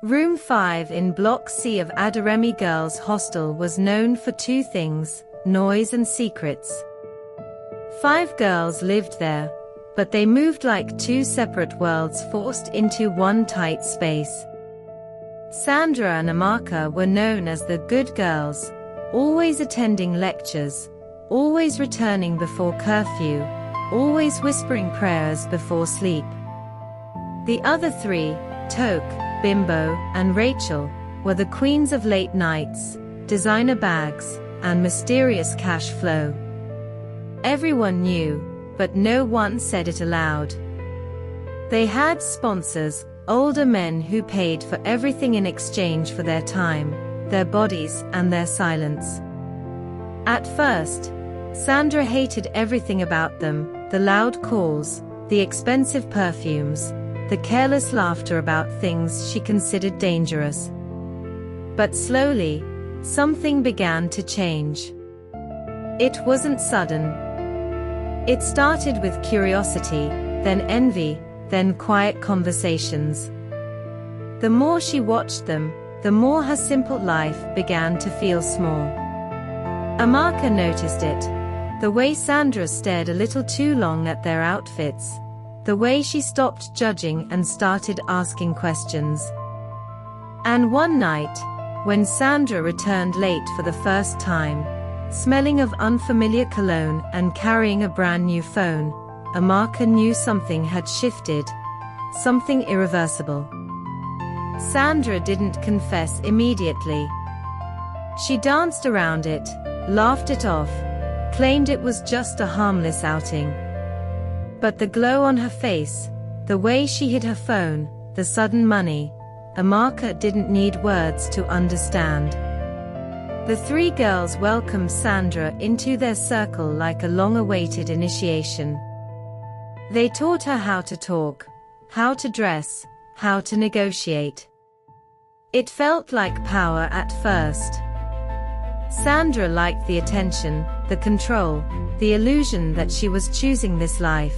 Room 5 in Block C of Adaremi Girls' Hostel was known for two things: noise and secrets. 5 girls lived there, but they moved like two separate worlds forced into one tight space. Sandra and Amaka were known as the good girls, always attending lectures, always returning before curfew, always whispering prayers before sleep. The other 3, Toke, Bimbo, and Rachel, were the queens of late nights, designer bags, and mysterious cash flow. Everyone knew, but no one said it aloud. They had sponsors, older men who paid for everything in exchange for their time, their bodies, and their silence. At first, Sandra hated everything about them: the loud calls, the expensive perfumes, the careless laughter about things she considered dangerous. But slowly, something began to change. It wasn't sudden. It started with curiosity, then envy, then quiet conversations. The more she watched them, the more her simple life began to feel small. Amaka noticed it. The way Sandra stared a little too long at their outfits. The way she stopped judging and started asking questions. And one night, when Sandra returned late for the first time, smelling of unfamiliar cologne and carrying a brand new phone, Amaka knew something had shifted, something irreversible. Sandra didn't confess immediately. She danced around it, laughed it off, claimed it was just a harmless outing. But the glow on her face, the way she hid her phone, the sudden money, Amaka didn't need words to understand. The 3 girls welcomed Sandra into their circle like a long-awaited initiation. They taught her how to talk, how to dress, how to negotiate. It felt like power at first. Sandra liked the attention, the control, the illusion that she was choosing this life.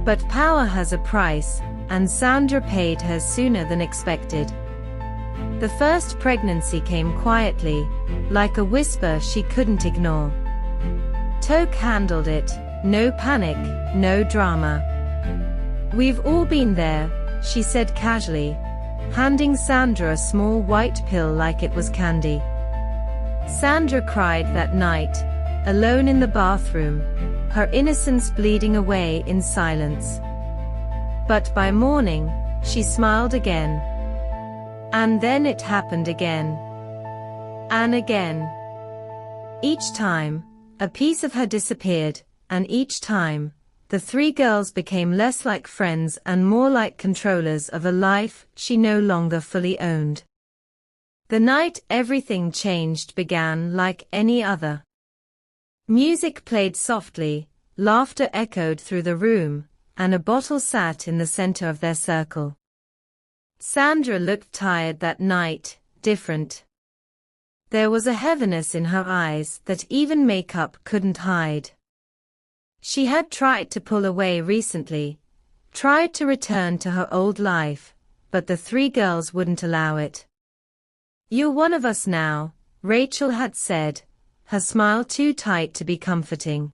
But power has a price, and Sandra paid hers sooner than expected. The first pregnancy came quietly, like a whisper she couldn't ignore. Toke handled it, no panic, no drama. "We've all been there," she said casually, handing Sandra a small white pill like it was candy. Sandra cried that night, alone in the bathroom, her innocence bleeding away in silence. But by morning, she smiled again. And then it happened again. And again. Each time, a piece of her disappeared, and each time, the 3 girls became less like friends and more like controllers of a life she no longer fully owned. The night everything changed began like any other. Music played softly, laughter echoed through the room, and a bottle sat in the center of their circle. Sandra looked tired that night, different. There was a heaviness in her eyes that even makeup couldn't hide. She had tried to pull away recently, tried to return to her old life, but the 3 girls wouldn't allow it. "You're one of us now," Rachel had said, her smile too tight to be comforting.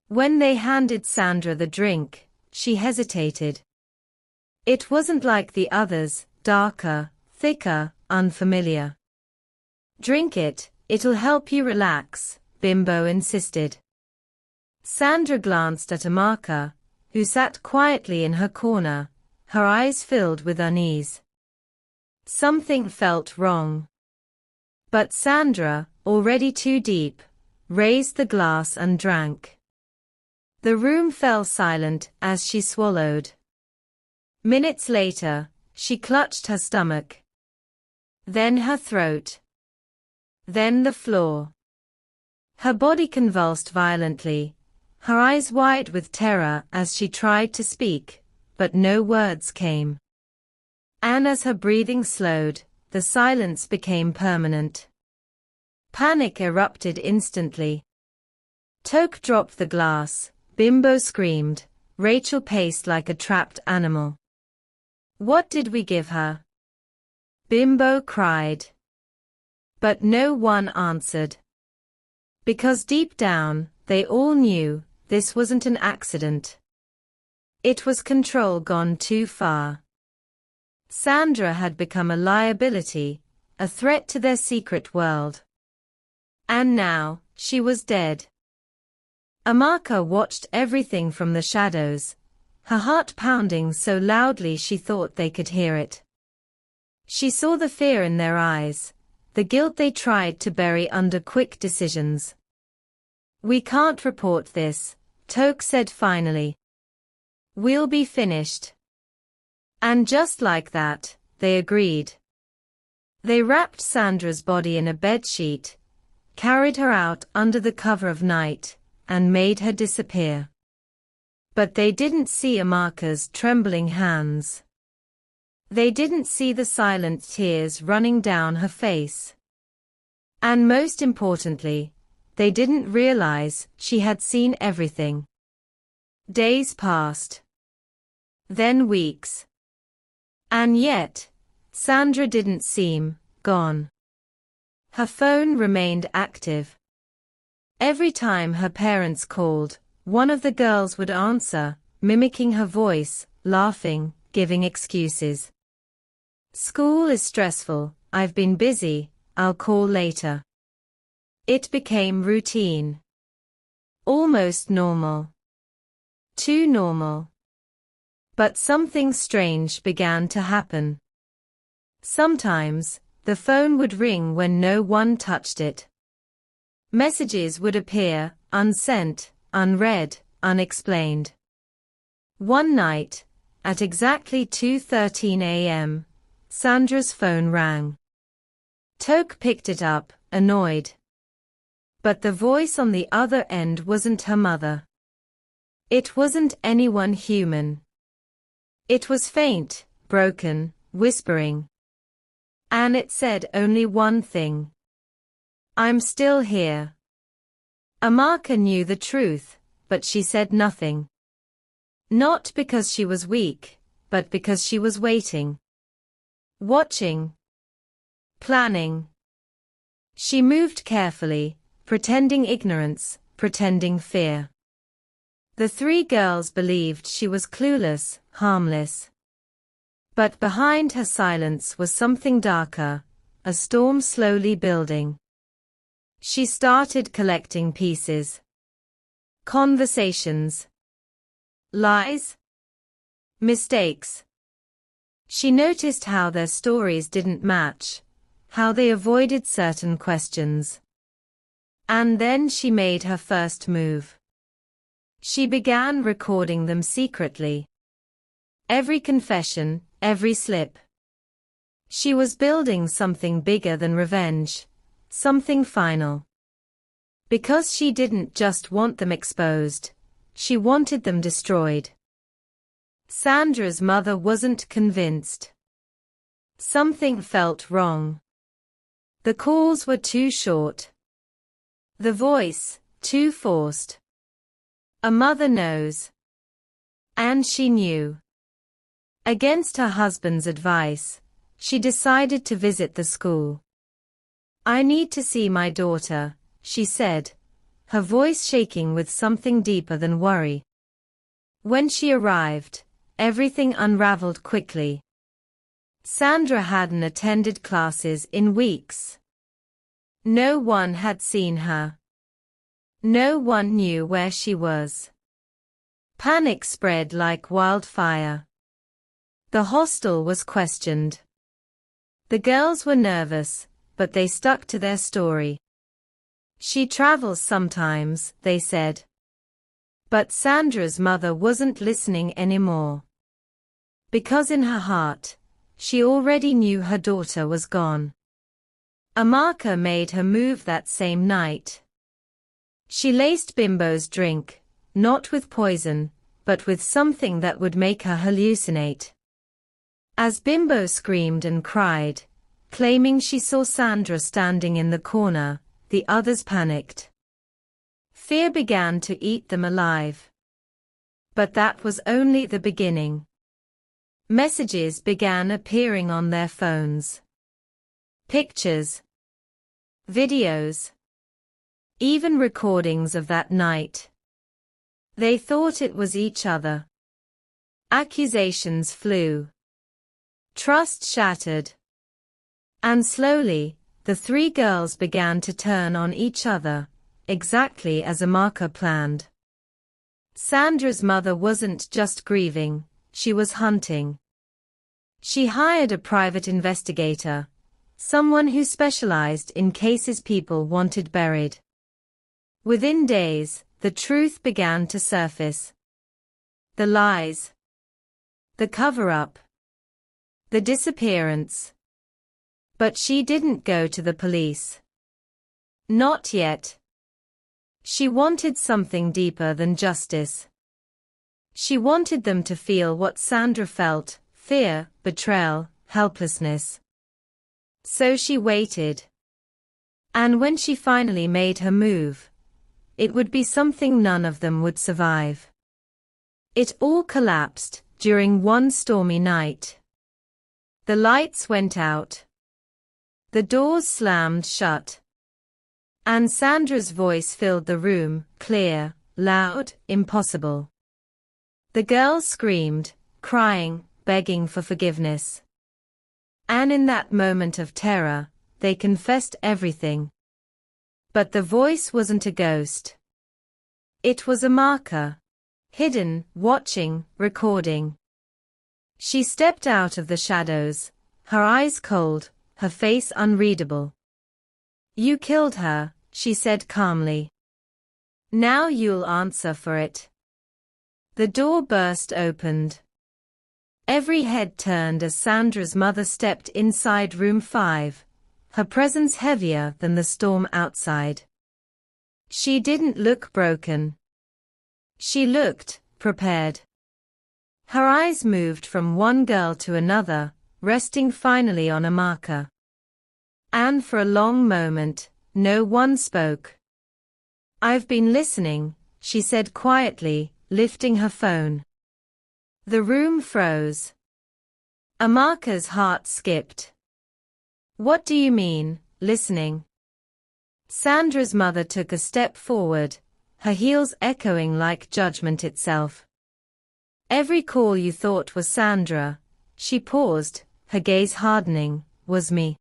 When they handed Sandra the drink, she hesitated. It wasn't like the others, darker, thicker, unfamiliar. "Drink it, it'll help you relax," Bimbo insisted. Sandra glanced at Amaka, who sat quietly in her corner, her eyes filled with unease. Something felt wrong. But Sandra, already too deep, raised the glass and drank. The room fell silent as she swallowed. Minutes later, she clutched her stomach. Then her throat. Then the floor. Her body convulsed violently, her eyes wide with terror as she tried to speak, but no words came. And as her breathing slowed, the silence became permanent. Panic erupted instantly. Toke dropped the glass, Bimbo screamed, Rachel paced like a trapped animal. "What did we give her?" Bimbo cried. But no one answered. Because deep down, they all knew this wasn't an accident. It was control gone too far. Sandra had become a liability, a threat to their secret world. And now, she was dead. Amaka watched everything from the shadows, her heart pounding so loudly she thought they could hear it. She saw the fear in their eyes, the guilt they tried to bury under quick decisions. We can't report this, Toke said finally. We'll be finished. And just like that, they agreed. They wrapped Sandra's body in a bedsheet, carried her out under the cover of night, and made her disappear. But they didn't see Amaka's trembling hands. They didn't see the silent tears running down her face. And most importantly, they didn't realize she had seen everything. Days passed. Then weeks. And yet, Sandra didn't seem gone. Her phone remained active. Every time her parents called, one of the girls would answer, mimicking her voice, laughing, giving excuses. School is stressful, I've been busy, I'll call later. It became routine. Almost normal. Too normal. But something strange began to happen. Sometimes, the phone would ring when no one touched it. Messages would appear, unsent, unread, unexplained. One night, at exactly 2:13 a.m., Sandra's phone rang. Toke picked it up, annoyed. But the voice on the other end wasn't her mother. It wasn't anyone human. It was faint, broken, whispering. And it said only one thing. I'm still here. Amaka knew the truth, but she said nothing. Not because she was weak, but because she was waiting. Watching. Planning. She moved carefully, pretending ignorance, pretending fear. The three girls believed she was clueless, harmless. But behind her silence was something darker, a storm slowly building. She started collecting pieces. Conversations. Lies. Mistakes. She noticed how their stories didn't match, how they avoided certain questions. And then she made her first move. She began recording them secretly. Every confession, every slip. She was building something bigger than revenge, something final. Because she didn't just want them exposed, she wanted them destroyed. Sandra's mother wasn't convinced. Something felt wrong. The calls were too short. The voice, too forced. A mother knows. And she knew. Against her husband's advice, she decided to visit the school. I need to see my daughter, she said, her voice shaking with something deeper than worry. When she arrived, everything unraveled quickly. Sandra hadn't attended classes in weeks. No one had seen her. No one knew where she was. Panic spread like wildfire. The hostel was questioned. The girls were nervous, but they stuck to their story. She travels sometimes, they said. But Sandra's mother wasn't listening anymore. Because in her heart, she already knew her daughter was gone. Amaka made her move that same night. She laced Bimbo's drink, not with poison, but with something that would make her hallucinate. As Bimbo screamed and cried, claiming she saw Sandra standing in the corner, the others panicked. Fear began to eat them alive. But that was only the beginning. Messages began appearing on their phones. Pictures, videos, even recordings of that night. They thought it was each other. Accusations flew. Trust shattered. And slowly, the three girls began to turn on each other, exactly as Amaka planned. Sandra's mother wasn't just grieving, she was hunting. She hired a private investigator, someone who specialized in cases people wanted buried. Within days, the truth began to surface. The lies. The cover-up. The disappearance. But she didn't go to the police. Not yet. She wanted something deeper than justice. She wanted them to feel what Sandra felt, fear, betrayal, helplessness. So she waited. And when she finally made her move, it would be something none of them would survive. It all collapsed during one stormy night. The lights went out. The doors slammed shut. And Sandra's voice filled the room, clear, loud, impossible. The girls screamed, crying, begging for forgiveness. And in that moment of terror, they confessed everything. But the voice wasn't a ghost. It was a marker. Hidden, watching, recording. She stepped out of the shadows, her eyes cold, her face unreadable. "You killed her," she said calmly. "Now you'll answer for it." The door burst opened. Every head turned as Sandra's mother stepped inside room 5, her presence heavier than the storm outside. She didn't look broken. She looked prepared. Her eyes moved from one girl to another, resting finally on Amaka. And for a long moment, no one spoke. "I've been listening," she said quietly, lifting her phone. The room froze. Amaka's heart skipped. "What do you mean, listening?" Sandra's mother took a step forward, her heels echoing like judgment itself. "Every call you thought was Sandra," she paused, her gaze hardening, "was me."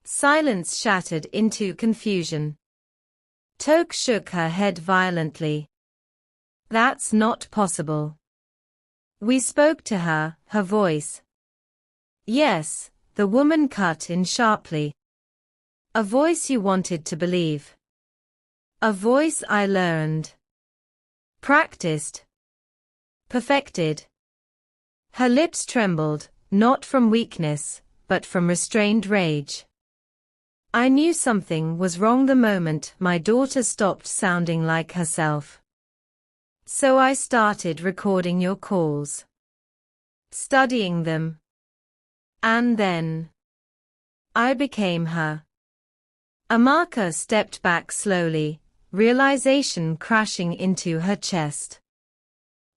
Silence shattered into confusion. Toke shook her head violently. "That's not possible." "We spoke to her," her voice. "Yes," the woman cut in sharply. "A voice you wanted to believe. A voice I learned. Practiced. Perfected." Her lips trembled, not from weakness, but from restrained rage. "I knew something was wrong the moment my daughter stopped sounding like herself. So I started recording your calls. Studying them. And then I became her." Amaka stepped back slowly, realization crashing into her chest.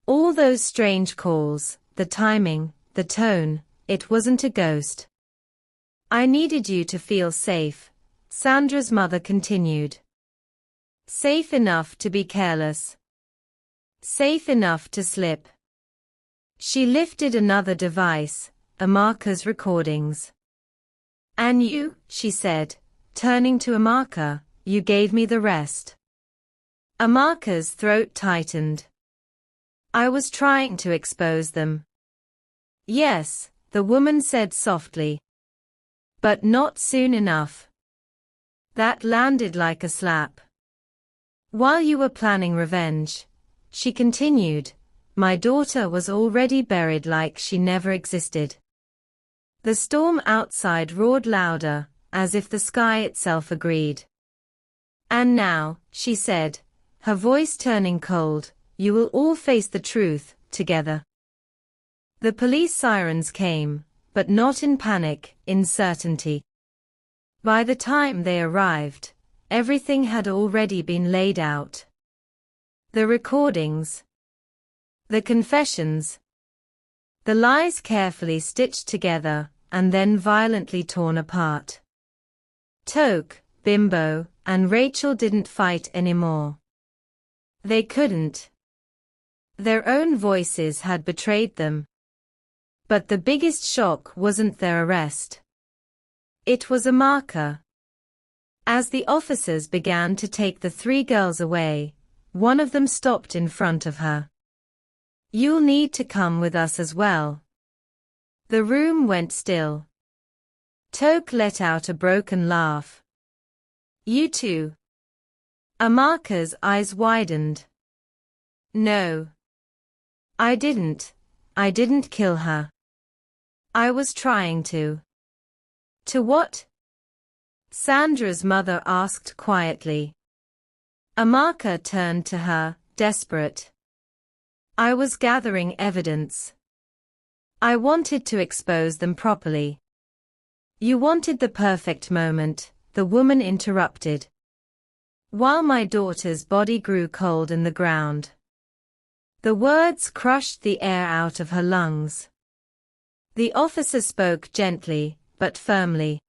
All those strange calls, the timing, the tone, it wasn't a ghost. "I needed you to feel safe," Sandra's mother continued. "Safe enough to be careless. Safe enough to slip." She lifted another device, Amaka's recordings. "And you," she said, turning to Amaka, "you gave me the rest." Amaka's throat tightened. "I was trying to expose them." "Yes," the woman said softly. "But not soon enough." That landed like a slap. "While you were planning revenge," she continued, "my daughter was already buried like she never existed." The storm outside roared louder, as if the sky itself agreed. "And now," she said, her voice turning cold, "you will all face the truth, together." The police sirens came, but not in panic, in certainty. By the time they arrived, everything had already been laid out. The recordings. The confessions. The lies carefully stitched together, and then violently torn apart. Toke, Bimbo, and Rachel didn't fight anymore. They couldn't. Their own voices had betrayed them. But the biggest shock wasn't their arrest. It was a marker. As the officers began to take the three girls away, one of them stopped in front of her. "You'll need to come with us as well." The room went still. Toke let out a broken laugh. "You too?" Amarka's eyes widened. "No. I didn't kill her. I was trying to." "To what?" Sandra's mother asked quietly. Amarka turned to her, desperate. "I was gathering evidence. I wanted to expose them properly." "You wanted the perfect moment," the woman interrupted. "While my daughter's body grew cold in the ground." The words crushed the air out of her lungs. The officer spoke gently, but firmly.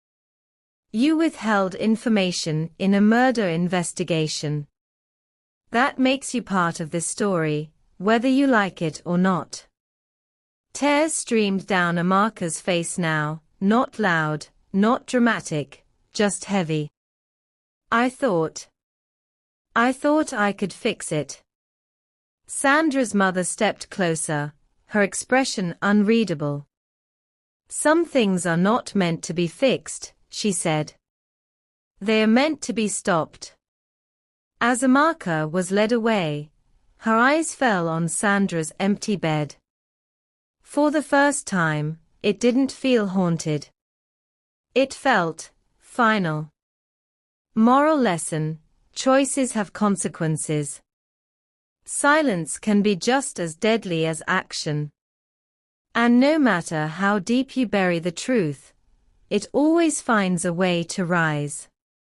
"You withheld information in a murder investigation. That makes you part of this story, whether you like it or not." Tears streamed down Amarka's face now, not loud, not dramatic, just heavy. I thought I could fix it." Sandra's mother stepped closer, her expression unreadable. "Some things are not meant to be fixed," she said. "They are meant to be stopped." As Amarka was led away, her eyes fell on Sandra's empty bed. For the first time, it didn't feel haunted. It felt final. Moral lesson: choices have consequences. Silence can be just as deadly as action. And no matter how deep you bury the truth, it always finds a way to rise.